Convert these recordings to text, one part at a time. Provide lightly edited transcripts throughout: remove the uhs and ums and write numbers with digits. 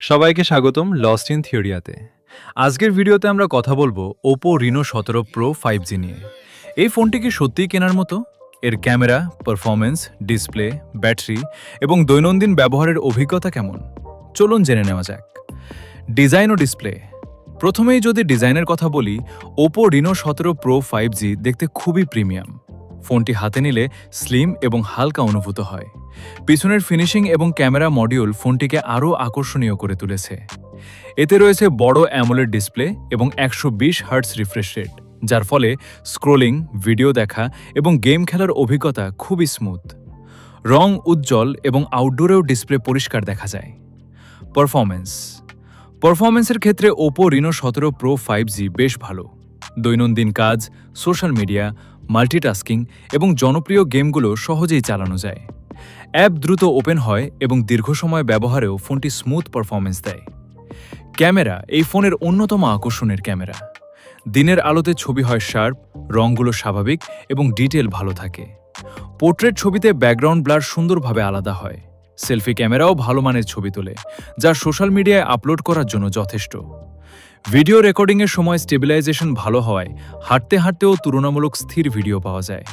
সবাইকে স্বাগতম lost in থিওরিয়াতে। আজকের ভিডিওতে আমরা কথা বলবো ওপো রিনো 17 প্রো 5G নিয়ে। এই ফোনটি কি সত্যিই কেনার মতো? এর ক্যামেরা, পারফরমেন্স, ডিসপ্লে, ব্যাটারি এবং দৈনন্দিন ব্যবহারের অভিজ্ঞতা কেমন? চলুন জেনে নেওয়া যাক। ডিজাইন ও ডিসপ্লে। প্রথমেই যদি ডিজাইনের কথা বলি, ওপো রিনো 17 প্রো 5G দেখতে খুবই প্রিমিয়াম। ফোনটি হাতে নিলে স্লিম এবং হালকা অনুভূত হয়। পিছনের ফিনিশিং এবং ক্যামেরা মডিউল ফোনটিকে আরও আকর্ষণীয় করে তুলেছে। এতে রয়েছে বড় অ্যামোলেড ডিসপ্লে এবং 120 হার্টজ রিফ্রেশ রেট, যার ফলে স্ক্রোলিং, ভিডিও দেখা এবং গেম খেলার অভিজ্ঞতা খুবই স্মুথ। রং উজ্জ্বল এবং আউটডোরেও ডিসপ্লে পরিষ্কার দেখা যায়। পারফরমেন্সের ক্ষেত্রে ওপো রিনো 17 প্রো 5G বেশ ভালো। দৈনন্দিন কাজ, সোশ্যাল মিডিয়া, মাল্টিটাস্কিং এবং জনপ্রিয় গেমগুলো সহজেই চালানো যায়। অ্যাপ দ্রুত ওপেন হয় এবং দীর্ঘ সময় ব্যবহারেও ফোনটি স্মুথ পারফরমেন্স দেয়। ক্যামেরা এই ফোনের অন্যতম আকর্ষণের ক্যামেরা। দিনের আলোতে ছবি হয় শার্প, রঙগুলো স্বাভাবিক এবং ডিটেল ভালো থাকে। পোর্ট্রেট ছবিতে ব্যাকগ্রাউন্ড ব্লার সুন্দরভাবে আলাদা হয়। সেলফি ক্যামেরাও ভালো মানের ছবি তোলে, যা সোশ্যাল মিডিয়ায় আপলোড করার জন্য যথেষ্ট। ভিডিও রেকর্ডিংয়ের সময় স্টেবিলাইজেশন ভালো হওয়ায় হাঁটতে হাঁটতেও তুলনামূলক স্থির ভিডিও পাওয়া যায়।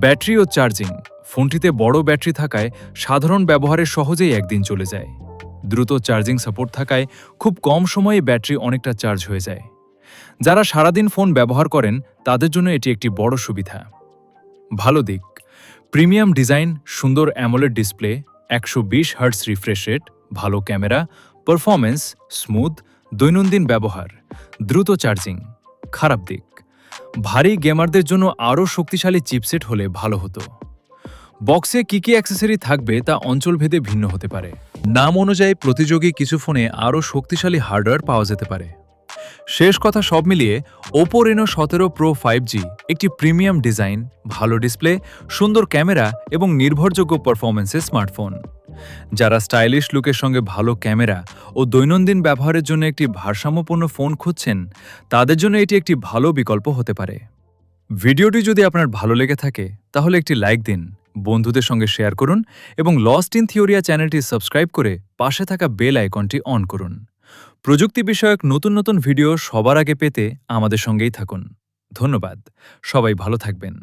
ব্যাটারি ও চার্জিং। ফোনটিতে বড় ব্যাটারি থাকায় সাধারণ ব্যবহারে সহজেই একদিন চলে যায়। দ্রুত চার্জিং সাপোর্ট থাকায় খুব কম সময়ে ব্যাটারি অনেকটা চার্জ হয়ে যায়। যারা সারাদিন ফোন ব্যবহার করেন তাদের জন্য এটি একটি বড় সুবিধা। ভালো দিক: প্রিমিয়াম ডিজাইন, সুন্দর AMOLED display, 120 hertz refresh rate, ভালো ক্যামেরা, পারফরমেন্স স্মুথ, দৈনন্দিন ব্যবহার, দ্রুত চার্জিং। খারাপ দিক: ভারী গেমারদের জন্য আরও শক্তিশালী চিপসেট হলে ভালো হতো। বক্সে কী কী অ্যাক্সেসরি থাকবে তা অঞ্চলভেদে ভিন্ন হতে পারে। নাম অনুযায়ী প্রতিযোগী কিছু ফোনে আরও শক্তিশালী হার্ডওয়্যার পাওয়া যেতে পারে। শেষ কথা, সব মিলিয়ে ওপো রেনো 17 প্রো 5G একটি প্রিমিয়াম ডিজাইন, ভালো ডিসপ্লে, সুন্দর ক্যামেরা এবং নির্ভরযোগ্য পারফরমেন্সের স্মার্টফোন। যারা স্টাইলিশ লুকের সঙ্গে ভালো ক্যামেরা ও দৈনন্দিন ব্যবহারের জন্য একটি ভারসাম্যপূর্ণ ফোন খুঁজছেন, তাদের জন্য এটি একটি ভালো বিকল্প হতে পারে। ভিডিওটি যদি আপনার ভালো লেগে থাকে তাহলে একটি লাইক দিন, বন্ধুদের সঙ্গে শেয়ার করুন এবং লস্ট ইন থিওরিয়া চ্যানেলটি সাবস্ক্রাইব করে পাশে থাকা বেল আইকনটি অন করুন। প্রযুক্তি বিষয়ক নতুন নতুন ভিডিও সবার আগে পেতে আমাদের সঙ্গেই থাকুন। ধন্যবাদ। সবাই ভালো থাকবেন।